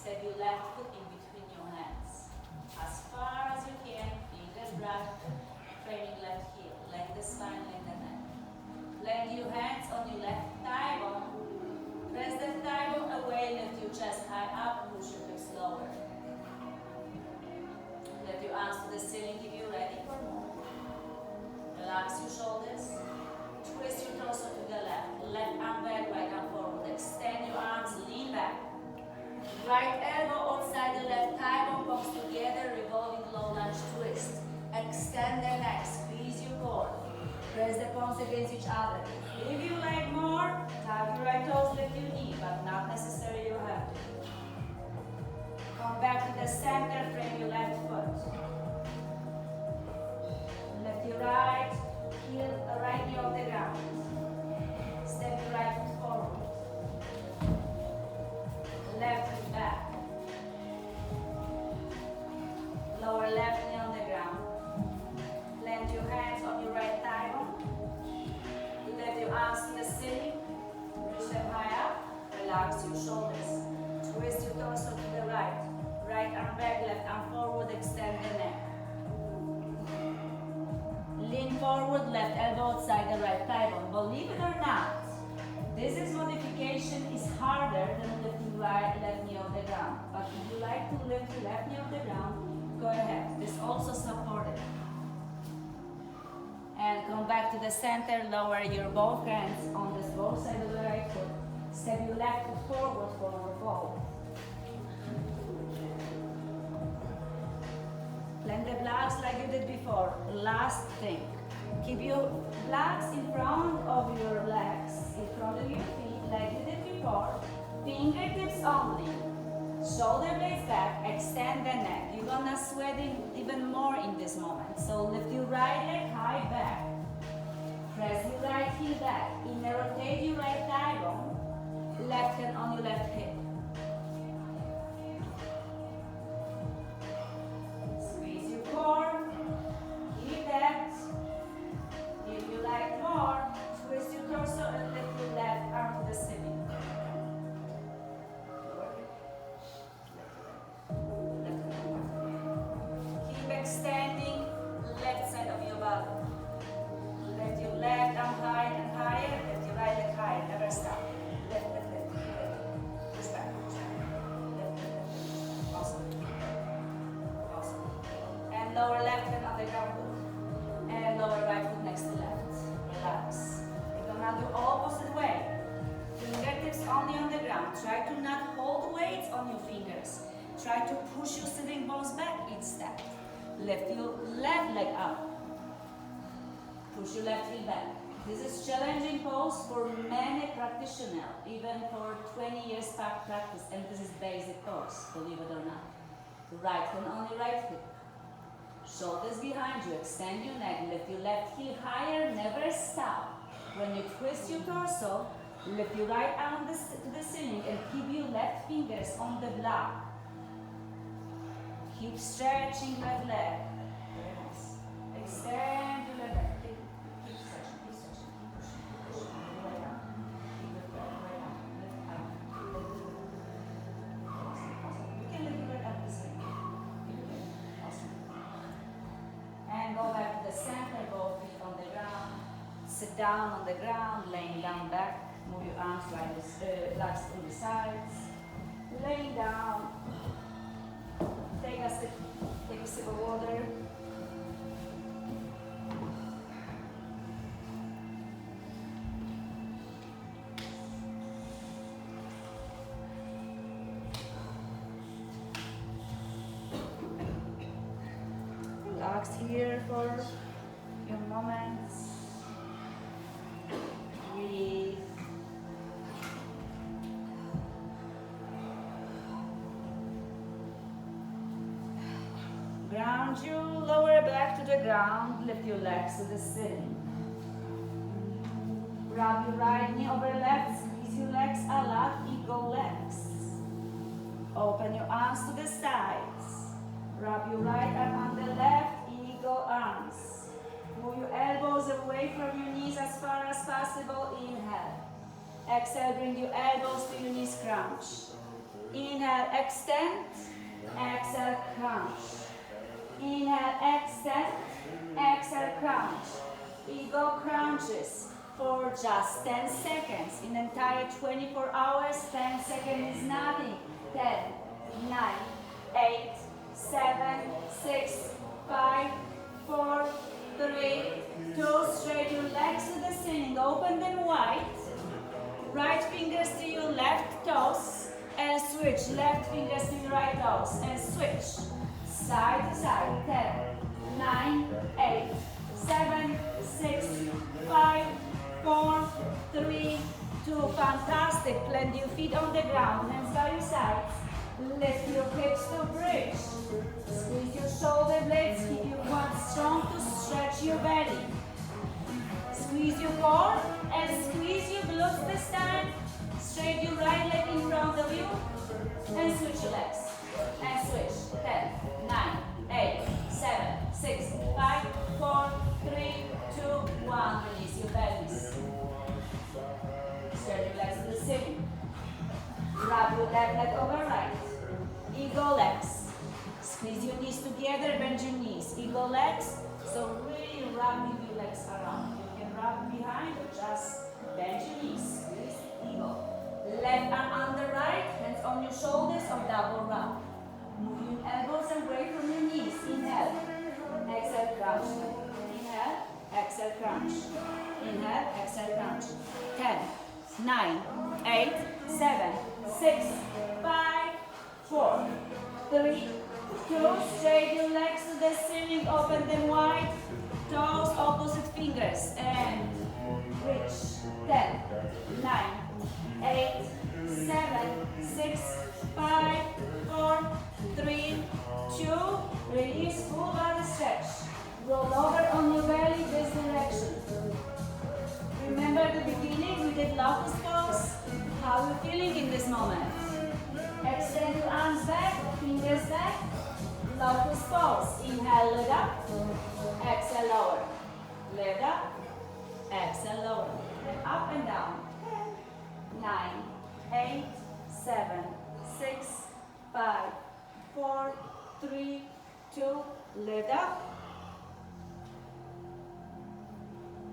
Step your left foot in between your hands. As far as you can, fingers brush, framing left heel. Length the spine, length the neck. Land your hands on your left thigh bone. Press the thigh bone away, lift your chest high up, push your hips lower. Lift your arms to the ceiling if you're ready for more. Relax your shoulders. Twist your torso to the left. Left arm back, right arm forward. Extend your arms, lean back. Right elbow outside the left thigh bone, palms together, revolving low lunge twist. Extend the neck, squeeze your core. Press the palms against each other. If you like more, tap your right toes, lift your knee, but not necessary you have to. Come back to the center, frame your left foot. Lift your right heel, right knee off the ground. Step your right foot forward. Left foot back. Lower left knee on the ground. Land your hands on your right thigh bone. Lift your arms to the ceiling. Reach them high up. Relax your shoulders. Twist your torso to the right. Right arm back, left arm forward, extend the neck. Lean forward, left elbow outside the right thigh bone. Believe it or not, this modification is harder than lifting right left knee off the ground. But if you like to lift your left knee off the ground, go ahead. This also supported. And come back to the center, lower your both hands on the both sides of the right foot. Step your left foot forward, forward fold. Plant the blocks like you did before. Last thing. Keep your blocks in front of your legs, in front of your feet like you did before. Fingertips only. Shoulder blades back, extend the neck. You're gonna sweat even more in this moment. So lift your right leg high back. Press your right heel back. Inner rotate your right thigh bone. Left hand on your left hip. Squeeze your core. Keep that. If you like more, twist your torso and lift your left arm to the ceiling. Extending left side of your body. Lift your left arm higher and higher. Lift your right leg higher. Never stop. Lift, lift, lift. Push back, push back. Lift, lift, lift. Awesome. Awesome. And lower left hand on the ground. And lower right foot next to left. Relax. We're gonna do opposite way. Fingertips only on the ground. Try to not hold weights on your fingers. Try to push your sitting bones back each step. Lift your left leg up. Push your left heel back. This is challenging pose for many practitioners, even for 20 years back practice, and this is basic pose, believe it or not. Right hand on your right hip. Shoulders behind you, extend your neck, lift your left heel higher, never stop. When you twist your torso, lift your right arm to the ceiling and keep your left fingers on the block. Keep stretching left leg. Very nice. Extend your left leg. Keep stretching, keep stretching, keep pushing, keep pushing. Right arm. Keep lift leg, right arm. Lift arm. Awesome, awesome. You can lift your right arm this way. Awesome. And go back to the center, both feet on the ground. Sit down on the ground, laying down back. Move your arms like this, legs to the sides. Laying down. Take a sip of water. Relax here for a few moments. Breathe. Ground your lower back to the ground, lift your legs to the ceiling. Grab your right knee over left, squeeze your legs a lot, eagle legs. Open your arms to the sides. Wrap your right arm on the left, eagle arms. Move your elbows away from your knees as far as possible, inhale. Exhale, bring your elbows to your knees, crunch. Inhale, extend. Exhale, crunch. Inhale, extend. Exhale, crunch. Ego crunches for just 10 seconds. In the entire 24 hours, 10 seconds is nothing. 10, 9, 8, 7, 6, 5, 4, 3, 2. Straight your legs to the ceiling. Open them wide. Right fingers to your left toes. And switch. Left fingers to your right toes. And switch. Side to side. 10, 9, 8, 7, 6, 5, 4, 3, 2. Fantastic. Plant your feet on the ground. Hands by your sides. Lift your hips to bridge. Squeeze your shoulder blades. Keep your quads strong to stretch your belly. Squeeze your core and squeeze your glutes this time. Straight your right leg in front of you. And switch your legs. And switch. 10, 9, 8, 7, 6, 5, 4, 3, 2, 1. Release your bellies. Straight your legs to the ceiling. Grab your left leg over right. Eagle legs. Squeeze your knees together, bend your knees. Eagle legs. So really wrap your legs around. You can wrap behind or just bend your knees. Squeeze eagle. Left arm on the right, hands on your shoulders or double wrap. Move your elbows away from your knees. Inhale. Exhale, crunch. Inhale. Exhale, crunch. Inhale. Exhale, crunch. 10, 9, 8, 7, 6, 5, 4, 3, 2. Straight your legs to the ceiling. Open them wide. Toes, opposite fingers. And reach. 10, 9, 8, 7, 6, 5, 4, 3, 2. Release, full body stretch. Roll over on your belly this direction. Remember at the beginning we did lotus pose. How are you feeling in this moment? Extend your arms back, fingers back. Lotus pose. Inhale, lift up. Exhale, lower. Lift up. Exhale, lower. And up and down. 10, 9, 8, 7, 6, 5, 4, 3, 2. Lift up.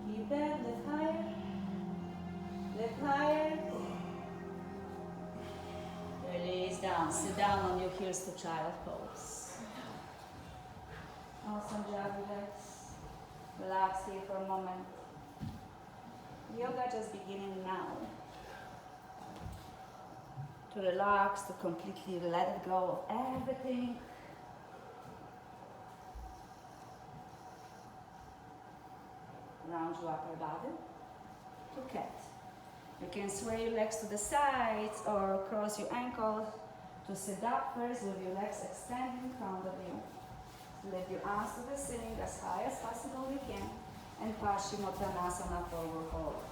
Keep that. Lift higher. Lift higher. Release down. Sit down on your heels to child pose. Awesome job, guys. Relax here for a moment. Yoga just beginning now. To relax, to completely let it go of everything. Round your upper body to cat. You can sway your legs to the sides or cross your ankles to sit up first with your legs extended in front of you. Lift your arms to the ceiling as high as possible you can and Paschimottanasana forward fold.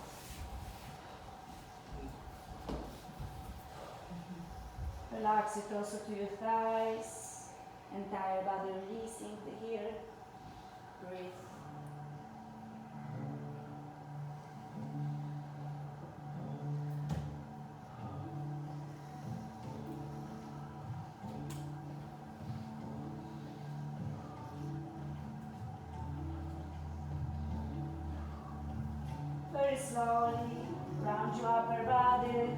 Relax it also to your thighs, entire body releasing to here. Breathe. Very slowly, round your upper body,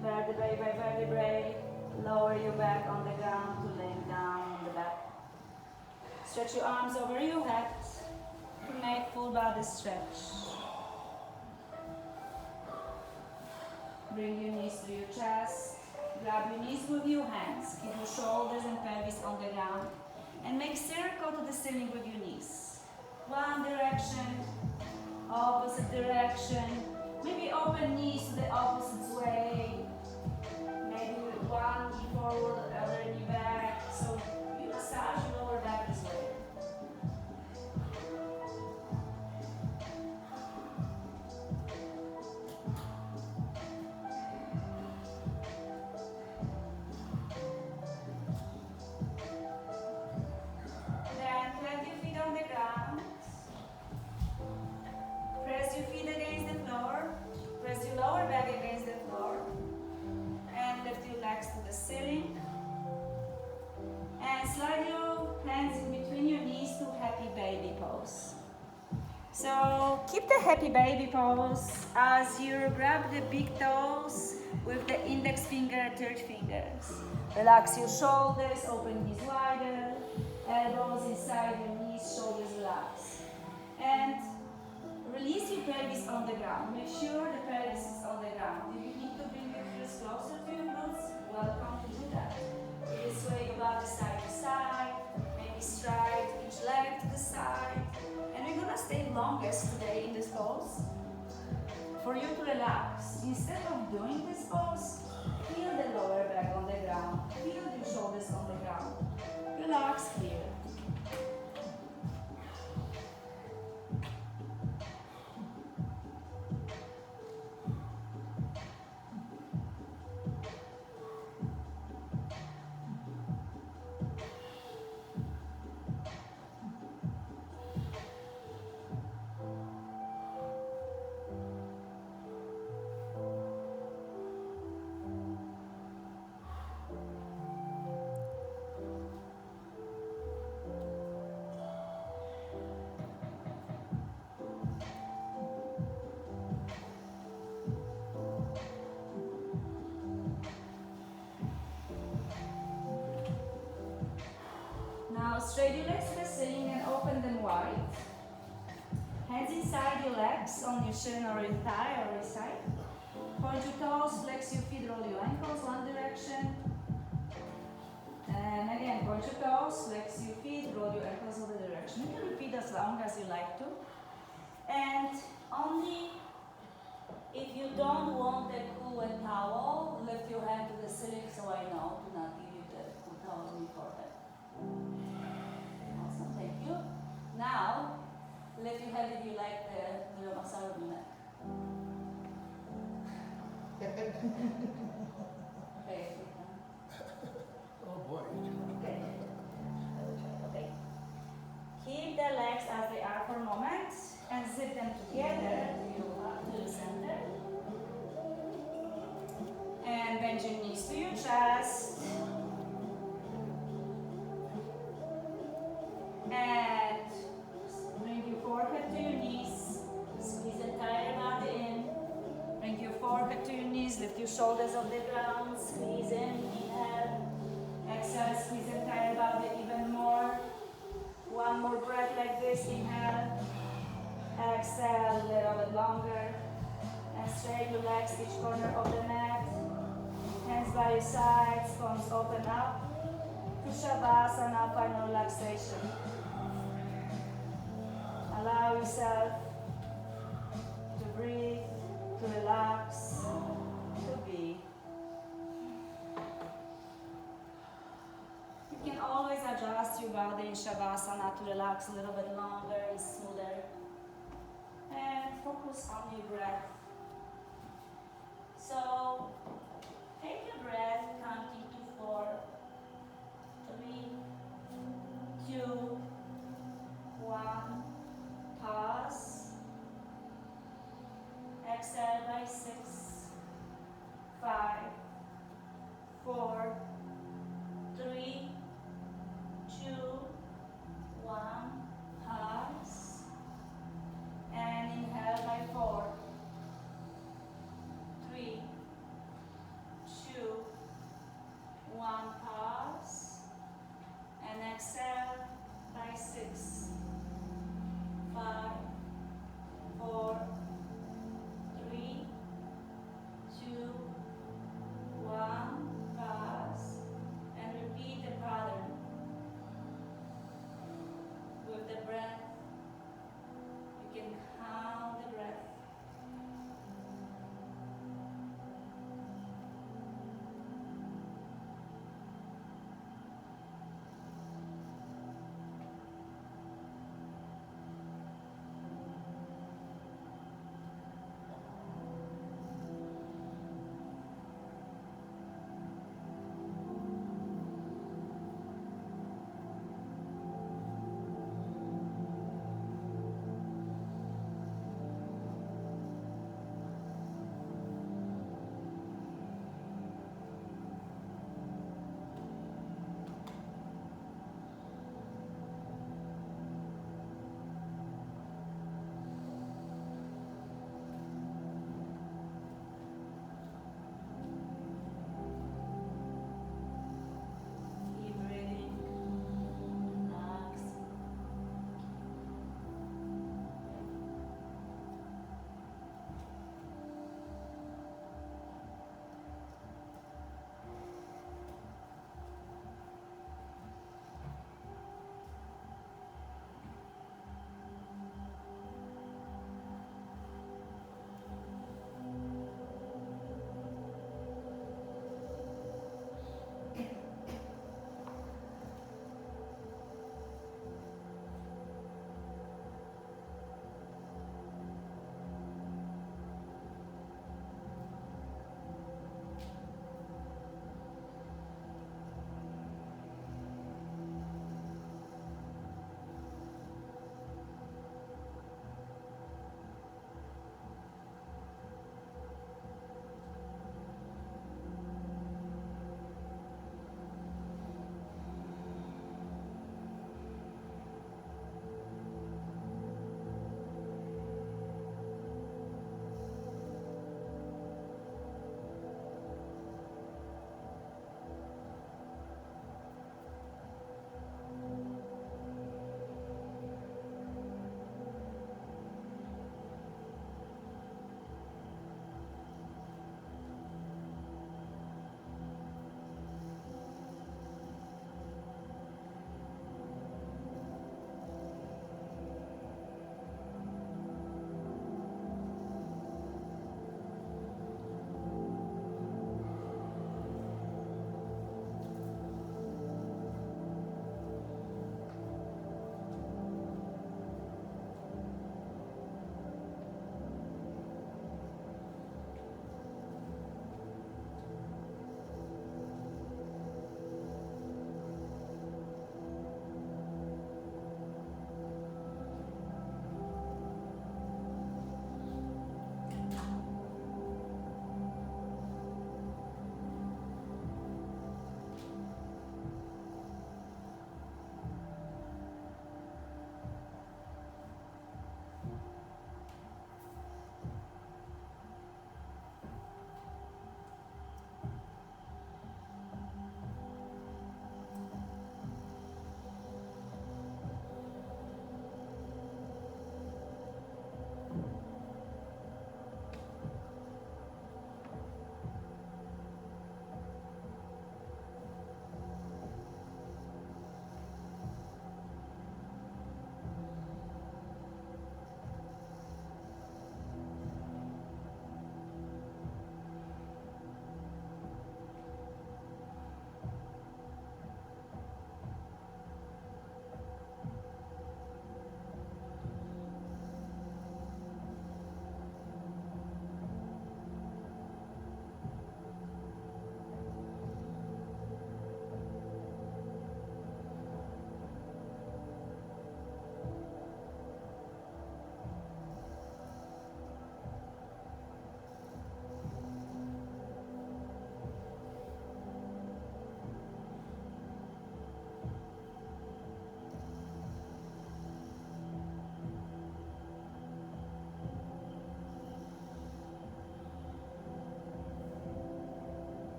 vertebrae by vertebrae. Lower your back on the ground to lay down on the back. Stretch your arms over your head to make full body stretch. Bring your knees to your chest. Grab your knees with your hands. Keep your shoulders and pelvis on the ground. And make circle to the ceiling with your knees. One direction, opposite direction. Maybe open knees to the opposite way. Maybe one knee forward, other knee back. So you massage your lower back this way. Then plant your feet on the ground. Press your feet against the floor. Press your lower back against the floor. And lift your legs to the ceiling. happy baby pose as you grab the big toes with the index finger and third fingers. Relax your shoulders, open knees wider, elbows inside your knees, shoulders relax. And release your pelvis on the ground. Make sure the pelvis is on the ground. If you need to bring your heels closer to your glutes, welcome to do that. This way, your body side to side, maybe stride each leg to the side. And we're gonna stay longest today in this pose for you to relax. Instead of doing this pose, feel the lower back on the ground, feel your shoulders on the ground. Relax here. Now straight your legs to the ceiling and open them wide. Hands inside your legs on your shin or your thigh or your side. Point your toes, flex your feet, roll your ankles one direction. And again, point your toes, flex your feet, roll your ankles other direction. You can repeat as long as you like to. And only if you don't want the cool wet towel, lift your hand to the ceiling so I know to not give you the cool towel on your forehead. Awesome, thank you. Now, lift your head if you like the little massage on your neck. Okay. Oh boy. Okay. Okay. Keep the legs as they are for a moment and zip them together to the center. And bend your knees to your chest. And bring your forehead to your knees. Squeeze the entire body in. Bring your forehead to your knees. Lift your shoulders off the ground. Squeeze in. Inhale. Exhale. Squeeze the entire body even more. One more breath like this. Inhale. Exhale. A little bit longer. And straight your legs, each corner of the mat. Hands by your sides. Palms open up. To Shavasana, final relaxation. Allow yourself to breathe, to relax, to be. You can always adjust your body in Shavasana to relax a little bit longer and smoother. And focus on your breath. So, take a breath, counting to 4, 3, 2, 1. Pause. Exhale by 6, 5, 4, 3, 2, 1. Pause. And inhale by 4, 3, 2, 1. Pause. And exhale by 6, 5, 4, 3, 2, 1. Pause. And repeat the pattern.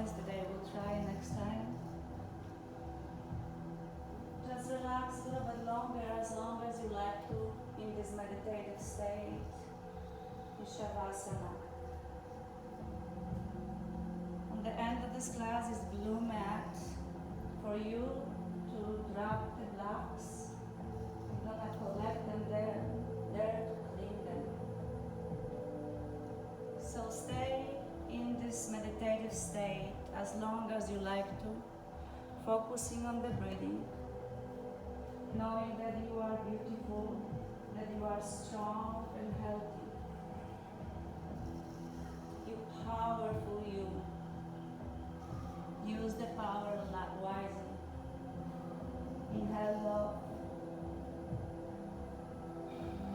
promise that I will try next time. Just relax a little bit longer, as long as you like to, in this meditative state, in Shavasana. On the end of this class is blue mat for you to drop the blocks. I'm gonna collect them there to clean them. So stay in this meditative state as long as you like to, focusing on the breathing, knowing that you are beautiful, that you are strong and healthy. You powerful you. Use the power a lot wisely. Inhale love.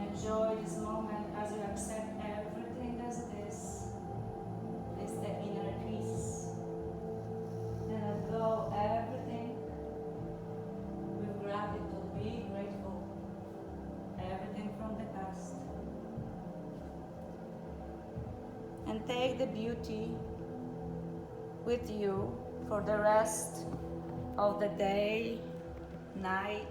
Enjoy this moment as you accept everything as it is. It's the inner peace. And let go everything with gratitude. Be grateful. Everything from the past. And take the beauty with you for the rest of the day, night,